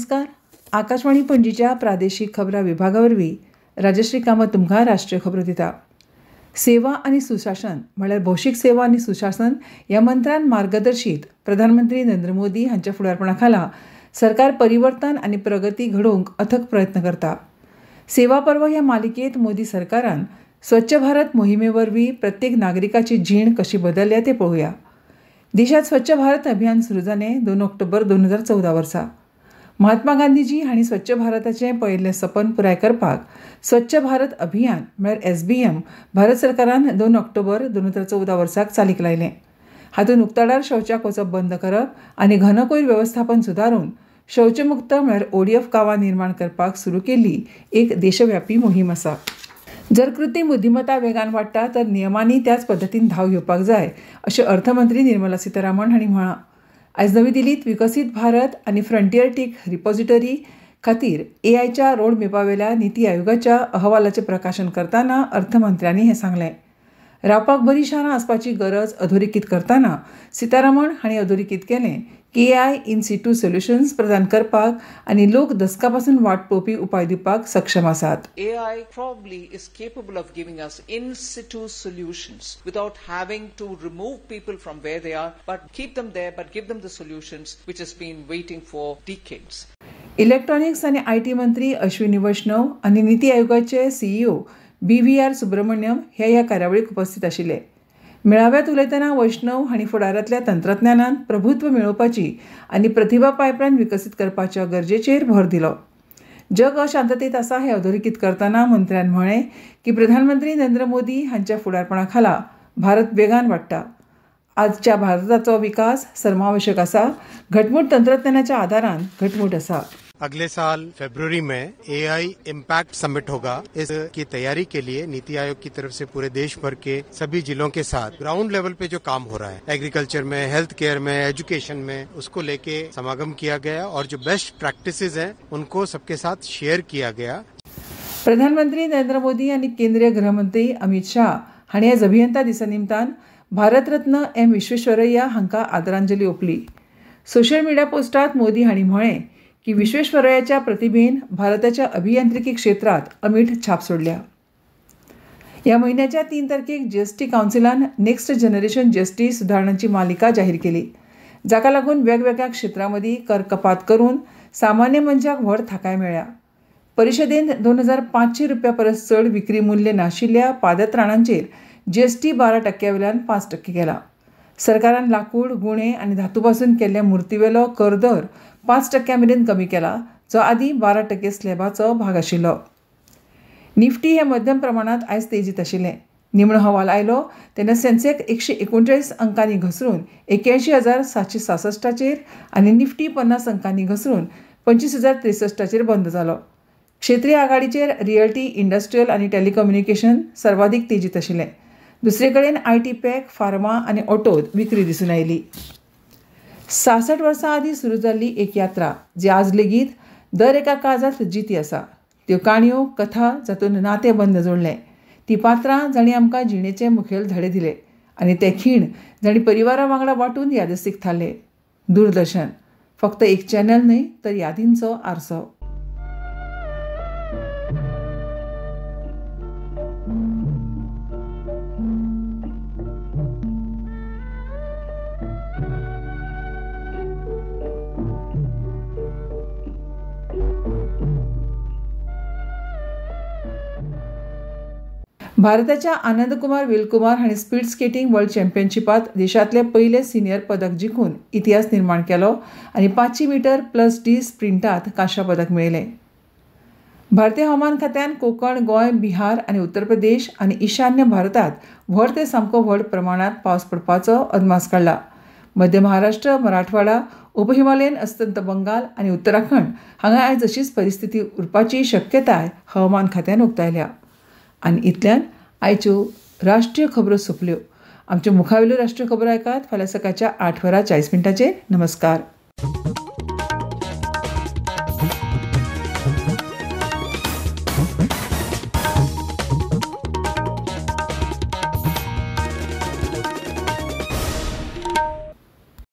नमस्कार. आकाशवाणी पणजीच्या प्रादेशीक खबरां विभागावरवीं राजश्री कामत तुमकां राष्ट्रीय खबरो दिता. सेवा आनी सुशासन म्हळ्यार भौशीक सेवा आनी सुशासन ह्या मंत्रान मार्गदर्शीत प्रधानमंत्री नरेंद्र मोदी हांच्या फुडारपणा खाला सरकार परिवर्तन आनी प्रगती घडोवंक अथक प्रयत्न करता. सेवा पर्व ह्या मालिकेंत मोदी सरकारान स्वच्छ भारत मोहिमे वरवीं प्रत्येक नागरिकाची जीण कशी बदलल्या तें पळोवया. देशांत स्वच्छ भारत अभियान सुरू जालें 2 ऑक्टोबर 2014 वर्सा. महात्मा गांधीजी हांणी स्वच्छ भारताचें पयिल्लें सपन पुराय करपाक स्वच्छ भारत अभियान म्हळ्यार SBM भारत सरकारान 2 ऑक्टोबर 2014 वर्साक चालीक लायलें. हातूंत उक्ताडार शौचाक वचप बंद करप आनी घनकूयर वेवस्थापन सुदारून शौचमुक्त म्हळ्यार ODF गांवां निर्माण करपाक सुरू केल्ली एक देशव्यापी मोहीम आसा. जर कृत्रीम बुद्धिमत्ता वेगान वाडटा तर नियमांनी त्याच पद्दतीन धांव घेवपाक जाय अशें अर्थमंत्री निर्मला सीतारामन हांणी म्हळां. आयज नवी दिल्लींत विकसीत भारत आनी फ्रंटियर टेक रिपॉझिटरी खातीर AIच्या रोड मॅपावेल्या नीती आयोगाच्या अहवालाचें प्रकाशन करतना अर्थमंत्र्यांनी हें सांगलें. रावपाक बरीं शारां आसपाची गरज अधोरेखीत करतना सीतारामन हांणी अधोरेखीत केलें की AI इन सिटू सोल्युशन्स प्रदान करपाक आनी लोक दसका पासून वाट पळोवपी उपाय दिवपाक सक्षम आसात. AI probably is capable of giving us in situ solutions without having to remove people from where they are, but keep them there, but give them the solutions which has been waiting for decades. Electronics आनी IT मंत्री अश्विनी वैष्णव आनी नीती आयोगाचे CEO BVR Subramaniam हे ह्या कार्यावळीक उपस्थित आशिल्ले. मेळाव्यात उलयतना वैष्णव हांणी फुडारांतल्या तंत्रज्ञानांत प्रभुत्व मेळोवपाची आनी प्रतिभा पायपलायन विकसीत करपाच्या गरजेचेर भर दिलो. जग अशांततेत आसा हें अधोरेखीत करतना मंत्र्यान म्हळें की प्रधानमंत्री नरेंद्र मोदी हांच्या फुडारपणा खाला भारत वेगान वाडटा. आजच्या भारताचो विकास सर्मावश्यक आसा, घटमूट तंत्रज्ञानाच्या आदारान घटमूट आसा. अगले साल फरवरी में AI इम्पैक्ट समिट होगा. इसकी तैयारी के लिए नीति आयोग की तरफ से पूरे देश भर के सभी जिलों के साथ ग्राउंड लेवल पे जो काम हो रहा है एग्रीकल्चर में, हेल्थ केयर में, एजुकेशन में, उसको लेके समागम किया गया और जो बेस्ट प्रैक्टिसेस हैं उनको सबके साथ शेयर किया गया. प्रधानमंत्री नरेंद्र मोदी आनी केंद्रीय गृहमंत्री अमित शाह हांणी आज अभियंता दिसा निमतान भारतरत्न M विश्वेश्वरैया हांकां आदरांजली ओंपली. सोशल मिडिया पोस्टांत मोदी हांणी म्हळें की विश्वेश्वरैयाच्या प्रतिभेन भारताच्या अभियांत्रिकी क्षेत्रात अमीट छाप सोडल्या. ह्या म्हयन्याच्या 3 तारखेक GST कावन्सिलान नेक्स्ट जनरेशन GST सुदारणांची मालिका जाहीर केली, जाका लागून वेगवेगळ्या क्षेत्रां मदीं कर कपात करून सामान्य मनशाक व्हड थाकाय मेळ्ळ्या. परिशदेन ₹2,500 परस चड विक्री मूल्य नाशिल्ल्या पादत्राणांचेर GST 12% वयल्यान 5% केला. सरकारान लाकूड, गुणे आनी धातू पासून केल्ल्या मुर्तीवेलो कर दर 5% मेरेन कमी केला, जो आदी 12% स्लॅबाचो भाग आशिल्लो. निफ्टी हे मध्यम प्रमाणांत आयज तेजीत आशिल्लें. निमणो हवाल आयलो तेन्ना सेन्सेक्स 139 अंकांनी घसरून 81,766 आनी निफ्टी 50 अंकांनी घसरून 25,063 बंद जालो. क्षेत्रीय आघाडीचेर रियल्टी, इंडस्ट्रियल आनी टेलिकम्युनिकेशन सर्वाधिक तेजीत आशिल्लें. दुसरे कडेन IT पॅक, फार्मा आनी ऑटोत विक्री दिसून आयली. 66 वर्सां आदीं सुरू जाल्ली एक यात्रा जी आज लेगीत दर एका काळजांत जिती आसा. त्यो काणयो, कथा जातून नातें बंद जोडलें. ती पात्रां जांणी आमकां जिणेचे मुखेल धडे दिले आनी ते खीण जांणी परिवारा वांगडा वांटून यादस्तीक थारले. दूरदर्शन फक्त एक चॅनल न्हय तर यादींचो आरसो. भारताच्या आनंदकुमार वेलकुमार हांणी स्पीड स्केटिंग वर्ल्ड चॅम्पियनशिपांत देशांतले पयले सिनियर पदक जिखून इतिहास निर्माण केलो आनी 500 मीटर +D स्प्रिंटांत कांस्य पदक मेळयलें. भारतीय हवामान खात्यान कोंकण, गोंय, बिहार आनी उत्तर प्रदेश आनी ईशान्य भारतांत व्हड ते सामको व्हड प्रमाणांत पावस पडपाचो अदमास काडला. मध्य महाराष्ट्र, मराठवाडा, उपहिमालयन अस्तंत बंगाल आनी उत्तराखंड हांगा आयज अशीच परिस्थिती उरपाची शक्यताय हवामान खात्यान उक्तायल्या. आनी इतल्यान आयच्यो राष्ट्रीय खबरो सोंपल्यो. आमच्यो मुखावेल्यो राष्ट्रीय खबरो आयकात फाल्यां सकाळच्या 8:40 नमस्कार.